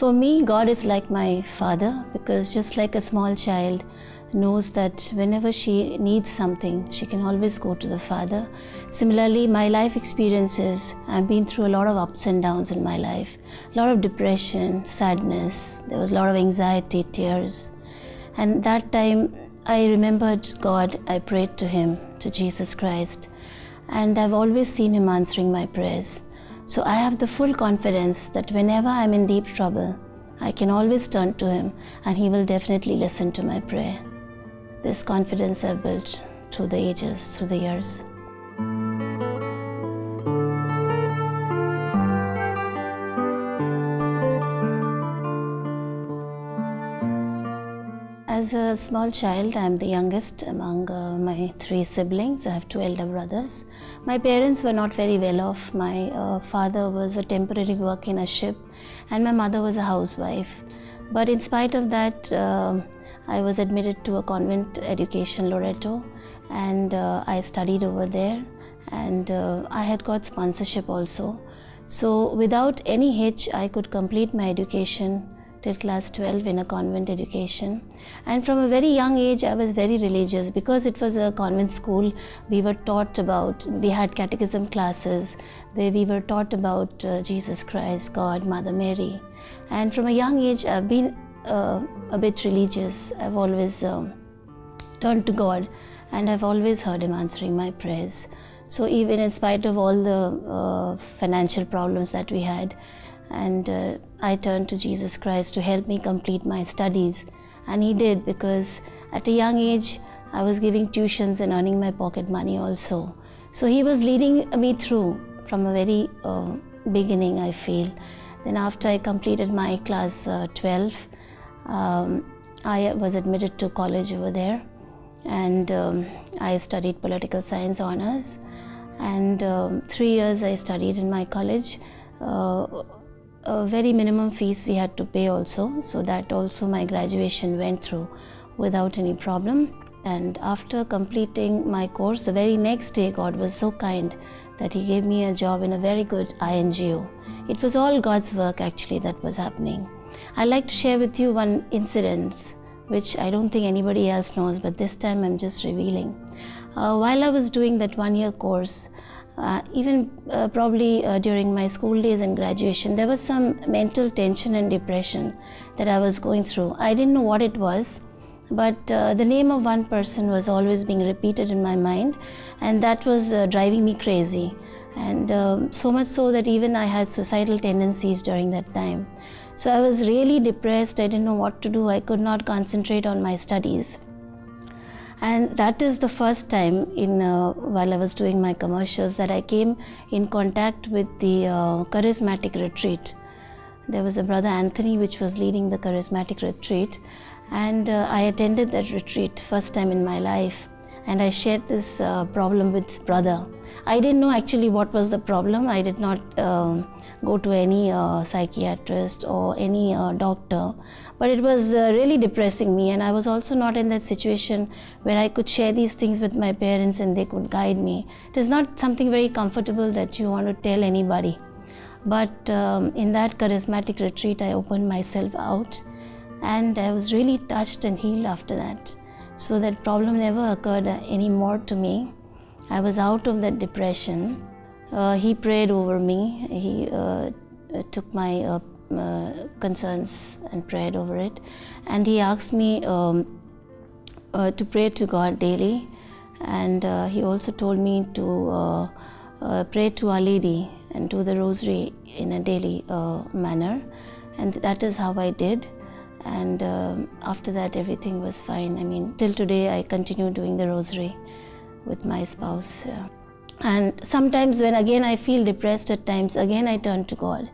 For me, God is like my father, because just like a small child knows that whenever she needs something, she can always go to the Father. Similarly, my life experiences, I've been through a lot of ups and downs in my life, a lot of depression, sadness, there was a lot of anxiety, tears. And that time I remembered God, I prayed to Him, to Jesus Christ, and I've always seen Him answering my prayers. So I have the full confidence that whenever I'm in deep trouble, I can always turn to Him and He will definitely listen to my prayer. This confidence I've built through the ages, through the years. As a small child, I'm the youngest among my 3 siblings. I have 2 elder brothers. My parents were not very well off. My father was a temporary work in a ship and my mother was a housewife. But in spite of that, I was admitted to a convent education, Loreto, and I studied over there, and I had got sponsorship also. So without any hitch, I could complete my education till class 12 in a convent education. And from a very young age, I was very religious. Because it was a convent school, we had catechism classes where we were taught about Jesus Christ, God, Mother Mary. And from a young age, I've been a bit religious. I've always turned to God, and I've always heard Him answering my prayers. So even in spite of all the financial problems that we had, and I turned to Jesus Christ to help me complete my studies, and He did, because at a young age I was giving tuitions and earning my pocket money also. So He was leading me through from a very beginning, I feel. Then after I completed my class 12, I was admitted to college over there, and I studied political science honors, and 3 years I studied in my college. A very minimum fees we had to pay also, so that also my graduation went through without any problem. And after completing my course, the very next day God was so kind that He gave me a job in a very good INGO. It was all God's work actually that was happening. I'd like to share with you one incident which I don't think anybody else knows, but this time I'm just revealing. While I was doing that 1-year course, probably during my school days and graduation, there was some mental tension and depression that I was going through. I didn't know what it was, but the name of one person was always being repeated in my mind, and that was driving me crazy. And so much so that even I had suicidal tendencies during that time. So I was really depressed. I didn't know what to do. I could not concentrate on my studies. And that is the first time while I was doing my commercials that I came in contact with the charismatic retreat. There was a brother Anthony which was leading the charismatic retreat, and I attended that retreat first time in my life, and I shared this problem with brother. I didn't know actually what was the problem. I did not go to any psychiatrist or any doctor, but it was really depressing me, and I was also not in that situation where I could share these things with my parents and they could guide me. It is not something very comfortable that you want to tell anybody. But in that charismatic retreat, I opened myself out, and I was really touched and healed after that. So that problem never occurred anymore to me. I was out of that depression. He prayed over me. He took my concerns and prayed over it. And he asked me to pray to God daily. And he also told me to pray to Our Lady and do the rosary in a daily manner. And that is how I did. And after that, everything was fine. I mean, till today, I continue doing the rosary with my spouse. And sometimes when again I feel depressed at times, again I turn to God.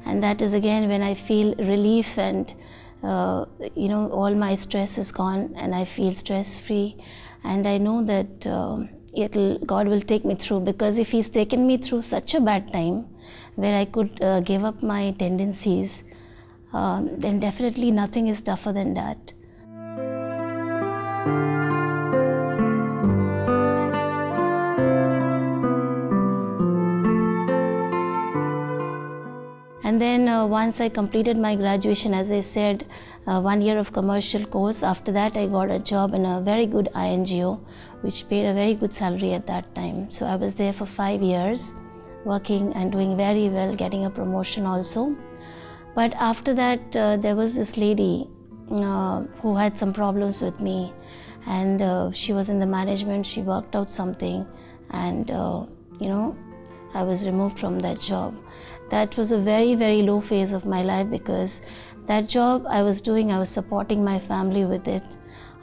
And that is again when I feel relief, and all my stress is gone and I feel stress-free. And I know that God will take me through, because if He's taken me through such a bad time where I could give up my tendencies, then definitely nothing is tougher than that. And And then once I completed my graduation, as I said, 1 year of commercial course. After that, I got a job in a very good INGO, which paid a very good salary at that time. So I was there for 5 years, working and doing very well, getting a promotion also. But after that, there was this lady who had some problems with me, and she was in the management. She worked out something, and I was removed from that job. That was a very, very low phase of my life, because that job I was doing, I was supporting my family with it.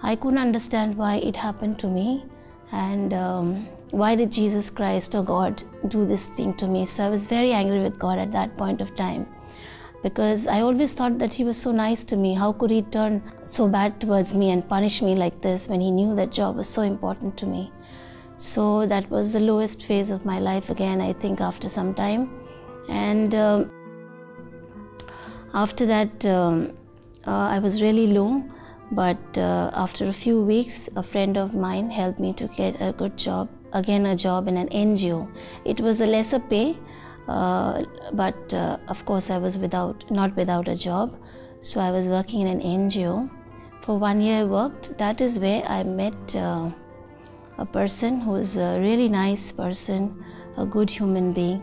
I couldn't understand why it happened to me, and why did Jesus Christ or God do this thing to me. So I was very angry with God at that point of time, because I always thought that He was so nice to me. How could He turn so bad towards me and punish me like this when He knew that job was so important to me? So that was the lowest phase of my life again, I think, after some time. And after that, I was really low. But after a few weeks, a friend of mine helped me to get a good job, again a job in an NGO. It was a lesser pay, but of course I was not without a job. So I was working in an NGO. For 1 year I worked. That is where I met a person who is a really nice person, a good human being,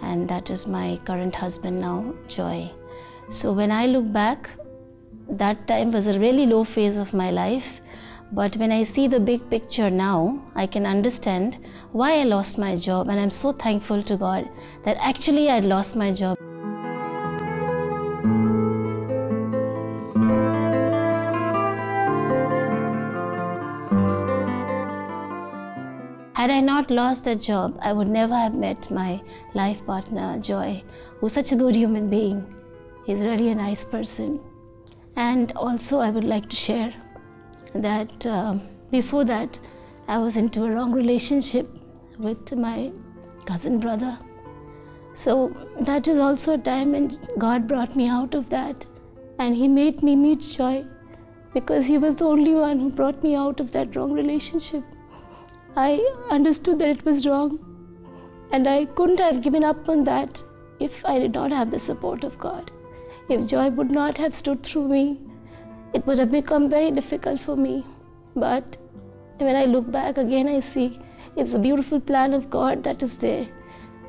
and that is my current husband now, Joy. So when I look back, that time was a really low phase of my life, but when I see the big picture now, I can understand why I lost my job, and I'm so thankful to God that actually I had lost my job. Had I not lost that job, I would never have met my life partner, Joy, who's such a good human being. He's really a nice person. And also I would like to share that before that, I was into a wrong relationship with my cousin brother. So that is also a time when God brought me out of that, and He made me meet Joy, because He was the only one who brought me out of that wrong relationship. I understood that it was wrong, and I couldn't have given up on that if I did not have the support of God. If Joy would not have stood through me, it would have become very difficult for me. But when I look back again, I see it's a beautiful plan of God that is there.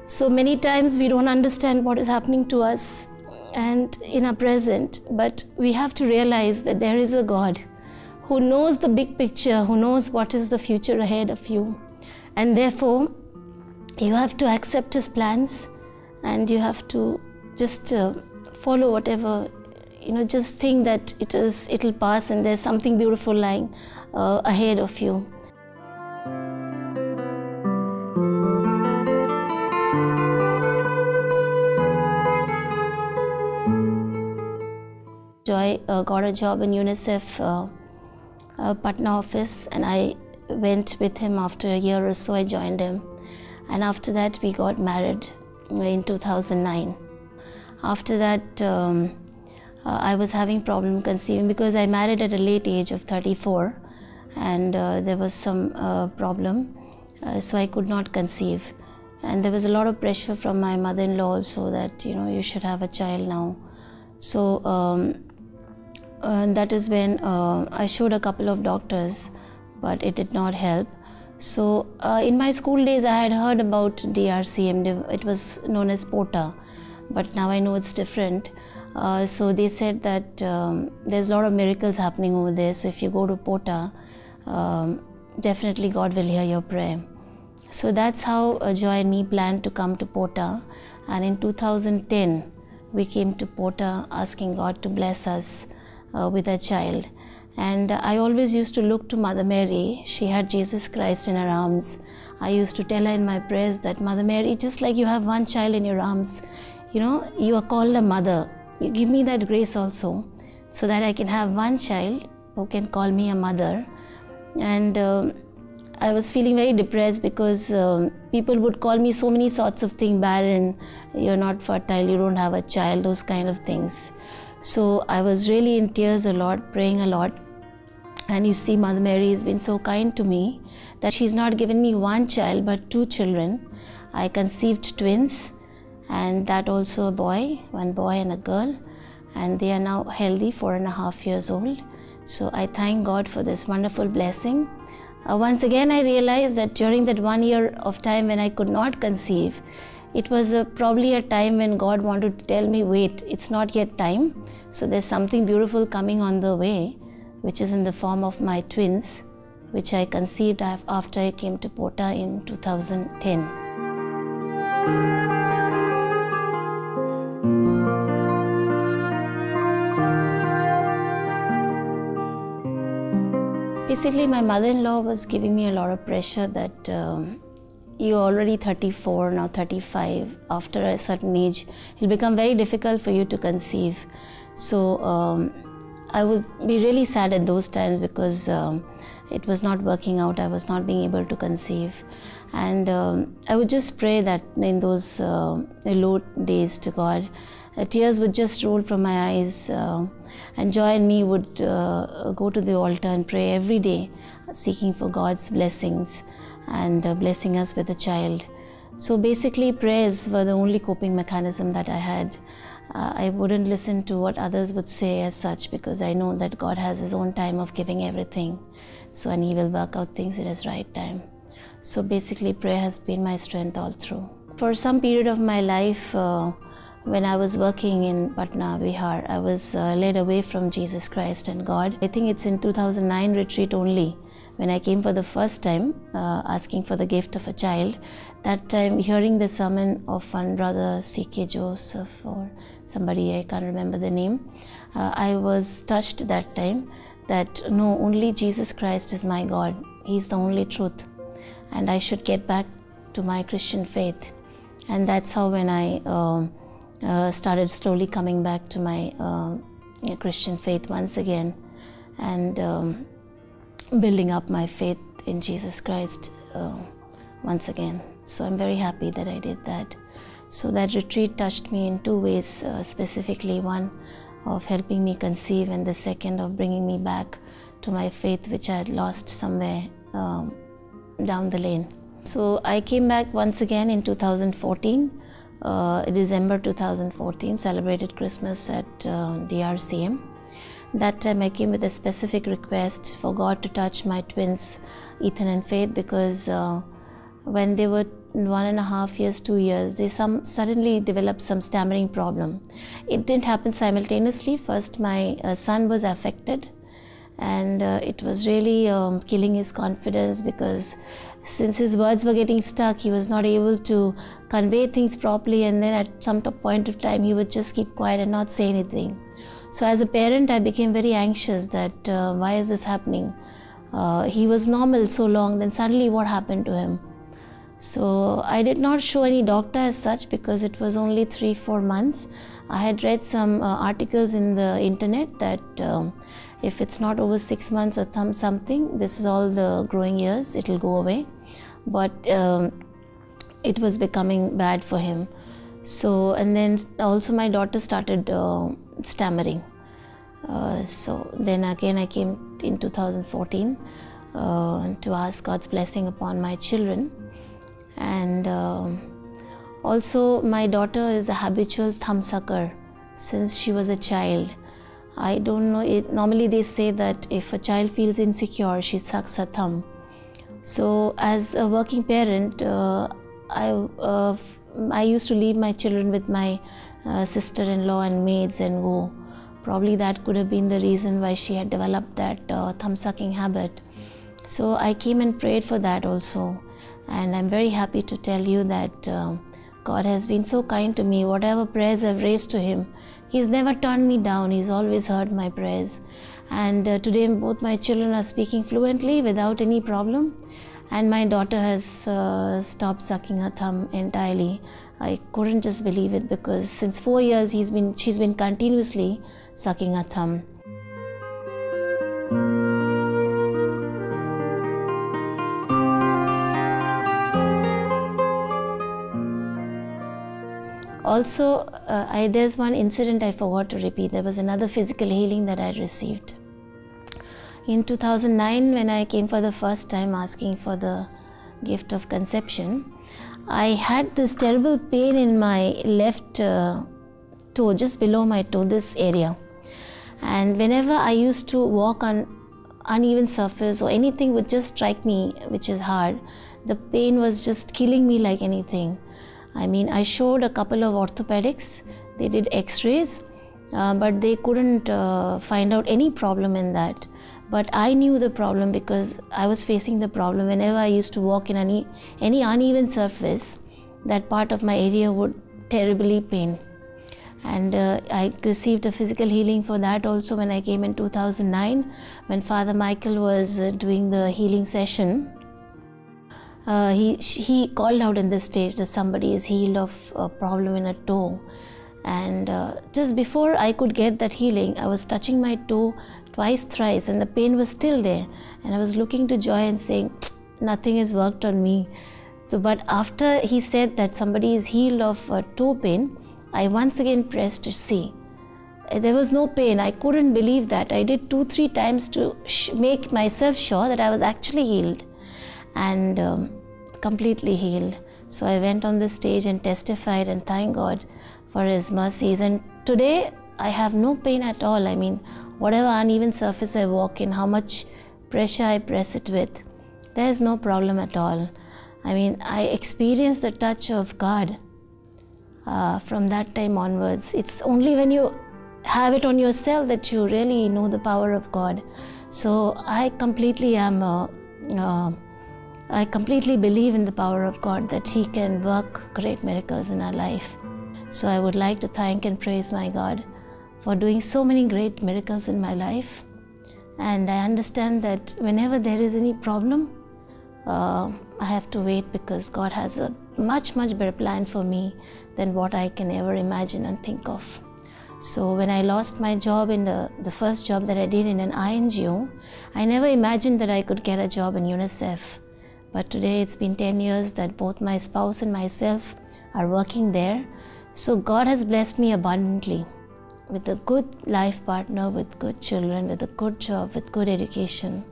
So many times we don't understand what is happening to us and in our present, but we have to realize that there is a God who knows the big picture, who knows what is the future ahead of you. And therefore, you have to accept His plans, and you have to just follow whatever, just think that it'll pass, and there's something beautiful lying ahead of you. Joy got a job in UNICEF Patna office, and I went with him. After a year or so I joined him, and after that we got married in 2009. After that I was having problem conceiving, because I married at a late age of 34, and there was some problem, so I could not conceive, and there was a lot of pressure from my mother-in-law also that you should have a child now. So that is when I showed a couple of doctors, but it did not help. So in my school days I had heard about DRCM. It was known as POTA, but now I know it's different. So they said that there's a lot of miracles happening over there, so if you go to POTA, definitely God will hear your prayer. So that's how Joy and me planned to come to POTA, and in 2010 we came to POTA asking God to bless us with a child. And I always used to look to Mother Mary. She had Jesus Christ in her arms. I used to tell her in my prayers that, Mother Mary, just like you have one child in your arms, you are called a mother. You give me that grace also, so that I can have one child who can call me a mother. And I was feeling very depressed, because people would call me so many sorts of things: barren, you're not fertile, you don't have a child, those kind of things. So I was really in tears a lot, praying a lot. And you see, Mother Mary has been so kind to me that she's not given me one child but 2 children. I conceived twins, and that also a boy, one boy and a girl, and they are now healthy, 4.5 years old. So I thank God for this wonderful blessing. Once again I realized that during that 1 year of time when I could not conceive, it was probably a time when God wanted to tell me, wait, it's not yet time. So there's something beautiful coming on the way, which is in the form of my twins, which I conceived after I came to Pota in 2010. Basically, my mother-in-law was giving me a lot of pressure that you're already 34, now 35. After a certain age, it'll become very difficult for you to conceive. So I would be really sad at those times because it was not working out. I was not being able to conceive. And I would just pray that in those low days to God, tears would just roll from my eyes, and Joy and me would go to the altar and pray every day, seeking for God's blessings and blessing us with a child. So basically, prayers were the only coping mechanism that I had. I wouldn't listen to what others would say as such, because I know that God has His own time of giving everything. So, and He will work out things in His right time. So basically, prayer has been my strength all through. For some period of my life, when I was working in Patna, Bihar, I was led away from Jesus Christ and God. I think it's in 2009 retreat only, when I came for the first time, asking for the gift of a child. That time, hearing the sermon of one brother, C.K. Joseph, or somebody, I can't remember the name, I was touched that time that no, only Jesus Christ is my God. He's the only truth. And I should get back to my Christian faith. And that's how when I started slowly coming back to my Christian faith once again, and building up my faith in Jesus Christ once again. So I'm very happy that I did that. So that retreat touched me in two ways, specifically one of helping me conceive, and the second of bringing me back to my faith, which I had lost somewhere down the lane. So I came back once again in 2014, December 2014, celebrated Christmas at DRCM. That time I came with a specific request for God to touch my twins, Ethan and Faith, because when they were 1.5 years, 2 years, they suddenly developed some stammering problem. It didn't happen simultaneously. First my son was affected, and it was really killing his confidence, because since his words were getting stuck, he was not able to convey things properly, and then at some point of time he would just keep quiet and not say anything. So as a parent, I became very anxious that why is this happening? He was normal so long, then suddenly what happened to him? So I did not show any doctor as such, because it was only 3-4 months. I had read some articles in the internet that if it's not over 6 months or something, this is all the growing years, it will go away. But it was becoming bad for him. So, and then also my daughter started stammering. So then again I came in 2014 to ask God's blessing upon my children. And also my daughter is a habitual thumb sucker since she was a child. I don't know, normally they say that if a child feels insecure, she sucks her thumb. So as a working parent, I used to leave my children with my sister-in-law and maids and go. Probably that could have been the reason why she had developed that thumb-sucking habit. So I came and prayed for that also. And I'm very happy to tell you that God has been so kind to me. Whatever prayers I've raised to Him, He's never turned me down. He's always heard my prayers. And today both my children are speaking fluently without any problem. And my daughter has stopped sucking her thumb entirely. I couldn't just believe it, because since 4 years she's been continuously sucking her thumb. Also, there's one incident I forgot to repeat. There was another physical healing that I received. In 2009, when I came for the first time asking for the gift of conception, I had this terrible pain in my left toe, just below my toe, this area. And whenever I used to walk on uneven surface or anything would just strike me, which is hard, the pain was just killing me like anything. I mean, I showed a couple of orthopedics, they did x-rays, but they couldn't find out any problem in that. But I knew the problem because I was facing the problem. Whenever I used to walk in any uneven surface, that part of my area would terribly pain. And I received a physical healing for that also when I came in 2009, when Father Michael was doing the healing session. He called out in this stage that somebody is healed of a problem in a toe. And just before I could get that healing, I was touching my toe twice, thrice, and the pain was still there. And I was looking to Joy and saying, nothing has worked on me. So, but after he said that somebody is healed of toe pain, I once again pressed to see. There was no pain. I couldn't believe that. I did 2-3 times to make myself sure that I was actually healed and completely healed. So I went on the stage and testified and thanked God for His mercies. And today I have no pain at all. I mean, whatever uneven surface I walk in, how much pressure I press it with, there is no problem at all. I mean, I experienced the touch of God from that time onwards. It's only when you have it on yourself that you really know the power of God. So I completely I completely believe in the power of God, that He can work great miracles in our life. So I would like to thank and praise my God for doing so many great miracles in my life. And I understand that whenever there is any problem, I have to wait, because God has a much better plan for me than what I can ever imagine and think of. So when I lost my job in the first job that I did in an INGO, I never imagined that I could get a job in UNICEF. But today it's been 10 years that both my spouse and myself are working there. So God has blessed me abundantly with a good life partner, with good children, with a good job, with good education.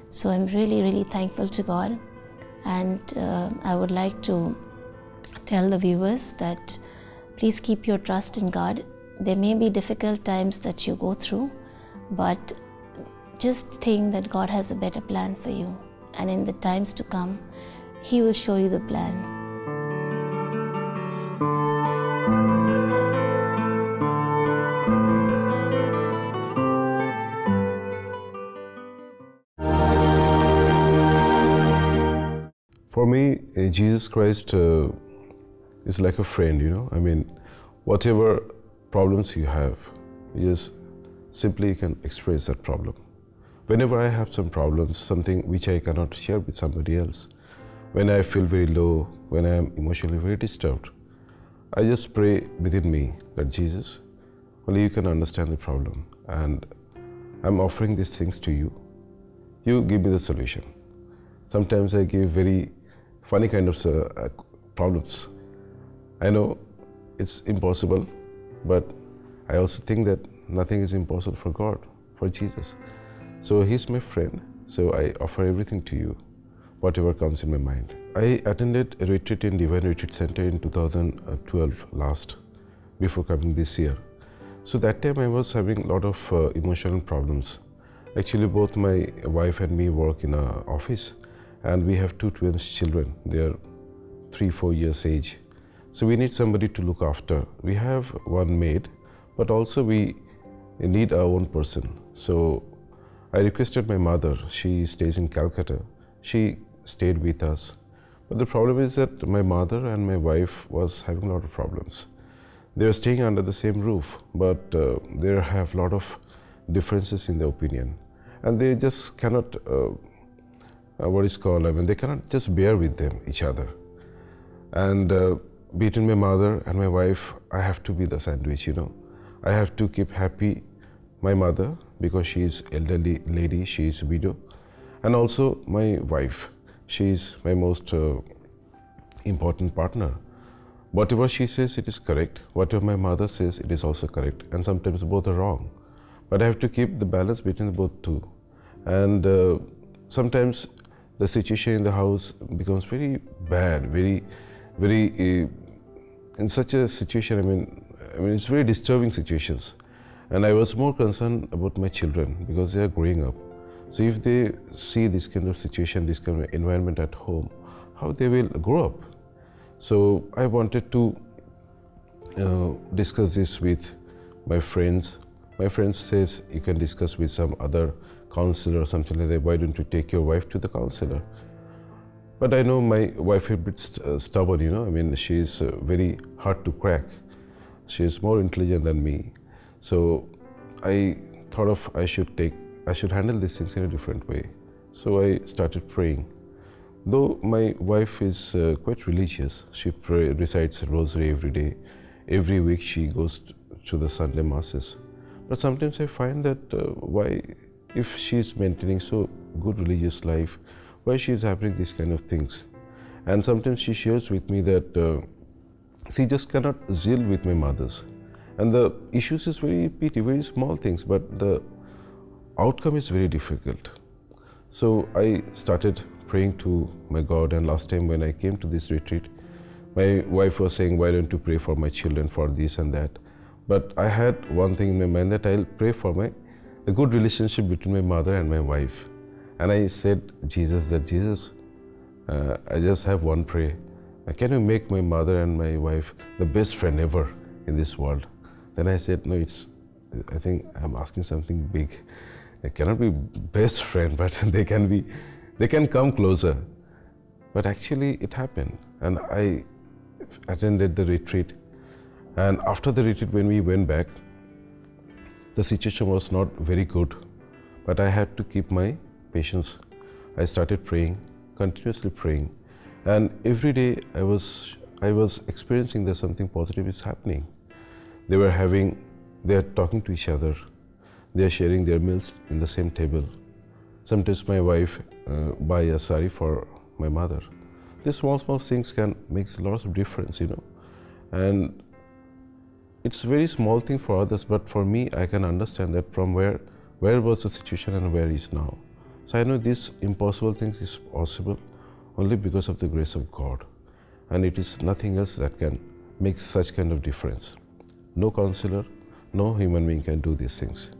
So I'm really thankful to God. And I would like to tell the viewers that please keep your trust in God. There may be difficult times that you go through, but just think that God has a better plan for you. And in the times to come, He will show you the plan. For me, Jesus Christ is like a friend, you know. I mean, whatever problems you have, you just simply can express that problem. Whenever I have some problems, something which I cannot share with somebody else, when I feel very low, when I am emotionally very disturbed, I just pray within me that Jesus, only you can understand the problem, and I'm offering these things to you. You give me the solution. Sometimes I give very funny kind of problems. I know it's impossible, but I also think that nothing is impossible for God, for Jesus. So He's my friend, so I offer everything to you, whatever comes in my mind. I attended a retreat in Divine Retreat Center in 2012 last, before coming this year. So that time I was having a lot of emotional problems. Actually, both my wife and me work in an office, and we have 2 twins children. They are 3-4 years age. So we need somebody to look after. We have one maid, but also we need our own person. So I requested my mother. She stays in Calcutta. She stayed with us. But the problem is that my mother and my wife was having a lot of problems. They were staying under the same roof, but they have a lot of differences in their opinion. And they just cannot, they cannot just bear with them, each other. And between my mother and my wife, I have to be the sandwich, you know. I have to keep happy my mother, because she is elderly lady, she is widow. And also my wife, she is my most important partner. Whatever she says, it is correct. Whatever my mother says, it is also correct. And sometimes both are wrong. But I have to keep the balance between both two. And sometimes the situation in the house becomes very bad, very very in such a situation. I mean, it's very disturbing situations, and I was more concerned about my children because they are growing up. So if they see this kind of situation, this kind of environment at home, how they will grow up. So I wanted to discuss this with my friends. My friend says you can discuss with some other counselor or something like that. Why don't you take your wife to the counselor? But I know my wife is a bit stubborn, you know. I mean, she is very hard to crack. She is more intelligent than me. So I thought of I should handle these things in a different way. So I started praying. Though my wife is quite religious, she recites a rosary every day. Every week she goes to the Sunday masses. But sometimes I find that why, if she is maintaining so good religious life, why she is happening these kind of things. And sometimes she shares with me that she just cannot deal with my mothers. And the issues is very petty, very small things, but the outcome is very difficult. So I started praying to my God, and last time when I came to this retreat, my wife was saying, why don't you pray for my children for this and that? But I had one thing in my mind that I'll pray for the good relationship between my mother and my wife. And I said, Jesus, I just have one prayer. Can you make my mother and my wife the best friend ever in this world? Then I said, no, I think I'm asking something big. They cannot be best friend, but they can come closer. But actually it happened. And I attended the retreat. And after the retreat, when we went back, the situation was not very good. But I had to keep my patience. I started praying, continuously praying. And every day I was experiencing that something positive is happening. They are talking to each other. They are sharing their meals in the same table. Sometimes my wife buy a sari for my mother. These small things can make a lot of difference, you know. And it's a very small thing for others, but for me, I can understand that from where was the situation and where is now. So I know these impossible things is possible only because of the grace of God. And it is nothing else that can make such kind of difference. No counselor, no human being can do these things.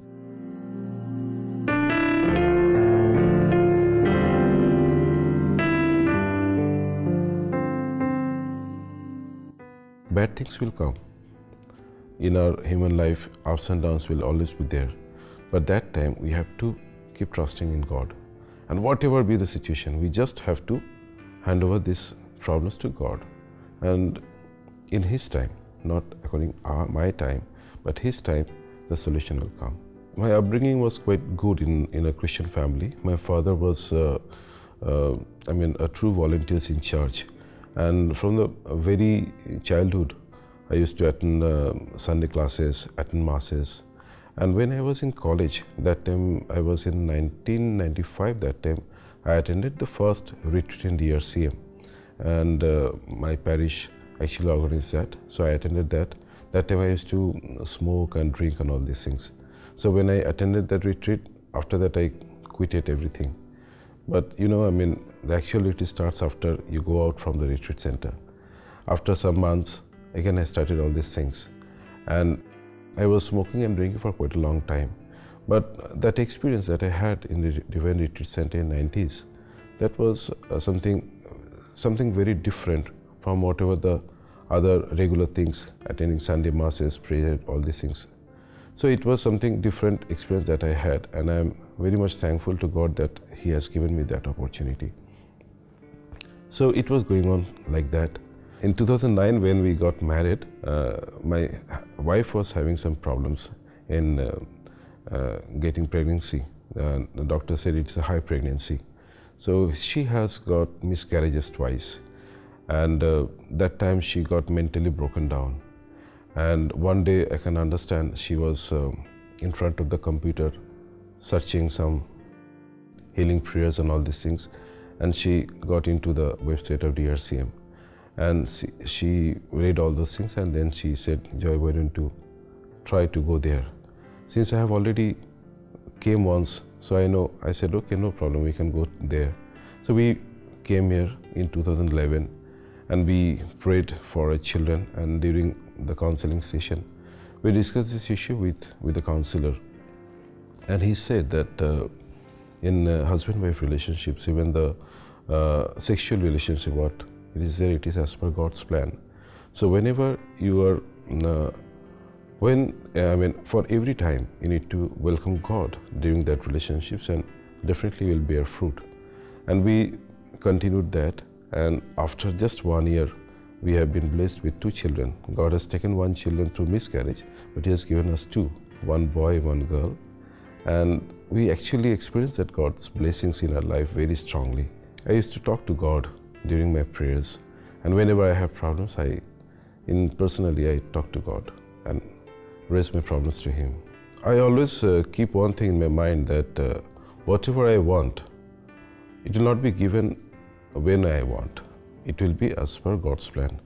Bad things will come. In our human life, ups and downs will always be there. But that time, we have to keep trusting in God. And whatever be the situation, we just have to hand over these problems to God. And in His time, not according to my time, but His time, the solution will come. My upbringing was quite good in a Christian family. My father was, a true volunteer in church. And from the very childhood, I used to attend Sunday classes, attend masses. And when I was in college, that time I was in 1995, that time I attended the first retreat in DRCM. And my parish actually organized that, so I attended that. That time I used to smoke and drink and all these things. So when I attended that retreat, after that I quitted everything. But you know, the actual retreat starts after you go out from the retreat center. After some months, again I started all these things. And I was smoking and drinking for quite a long time. But that experience that I had in the Divine Retreat Center in the 90s, that was something very different from whatever the other regular things, attending Sunday masses, prayer, all these things. So it was something different experience that I had, and I'm very much thankful to God that He has given me that opportunity. So it was going on like that. In 2009, when we got married, my wife was having some problems in getting pregnancy. The doctor said it's a high pregnancy. So she has got miscarriages twice. And that time she got mentally broken down. And one day I can understand she was in front of the computer searching some healing prayers and all these things. And she got into the website of DRCM. And she read all those things, and then she said, Joy, why don't you try to go there? Since I have already came once, so I said, okay, no problem, we can go there. So we came here in 2011, and we prayed for our children, and during the counseling session, we discussed this issue with the counselor. And he said that in husband-wife relationships, even the sexual relationship, what it is there, it is as per God's plan. So whenever you are, for every time, you need to welcome God during that relationships, and definitely will bear fruit. And we continued that, and after just 1 year, we have been blessed with 2 children. God has taken 1 child through miscarriage, but He has given us 2, 1 boy, 1 girl. And we actually experienced that God's blessings in our life very strongly. I used to talk to God during my prayers, and whenever I have problems, personally I talk to God and raise my problems to Him. I always keep one thing in my mind, that whatever I want, it will not be given when I want. It will be as per God's plan.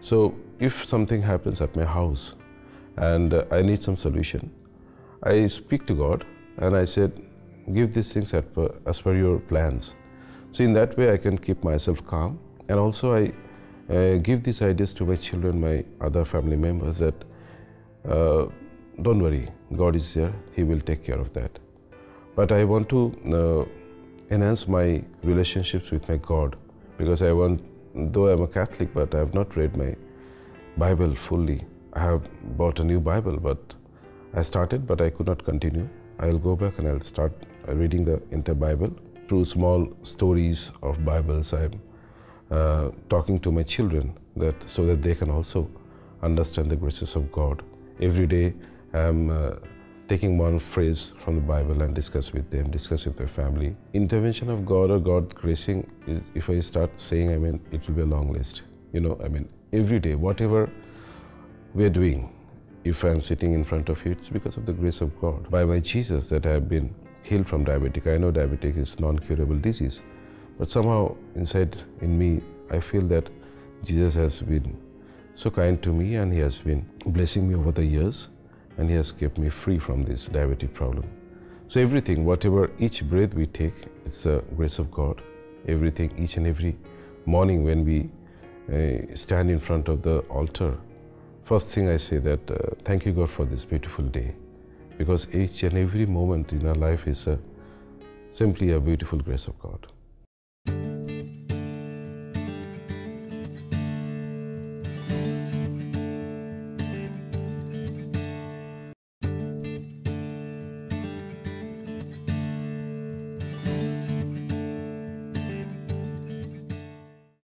So if something happens at my house and I need some solution, I speak to God and I said, give these things as per your plans. So in that way I can keep myself calm, and also I give these ideas to my children, my other family members, that don't worry, God is there, He will take care of that. But I want to enhance my relationships with my God, because though I'm a Catholic, but I have not read my Bible fully. I have bought a new Bible, but I started, but I could not continue. I'll go back and I'll start reading the entire Bible. Through small stories of Bibles, I'm talking to my children so that they can also understand the graces of God. Every day I'm taking one phrase from the Bible and discuss with them, discuss with their family. Intervention of God or God gracing is, if I start saying, it will be a long list. Every day, whatever we are doing, if I'm sitting in front of you, it's because of the grace of God. By my Jesus that I have been healed from diabetic. I know diabetic is non-curable disease, but somehow inside in me, I feel that Jesus has been so kind to me, and He has been blessing me over the years, and He has kept me free from this diabetic problem. So everything, whatever, each breath we take, it's the grace of God. Everything, each and every morning when we stand in front of the altar, first thing I say that thank you God for this beautiful day, because each and every moment in our life is simply a beautiful grace of God.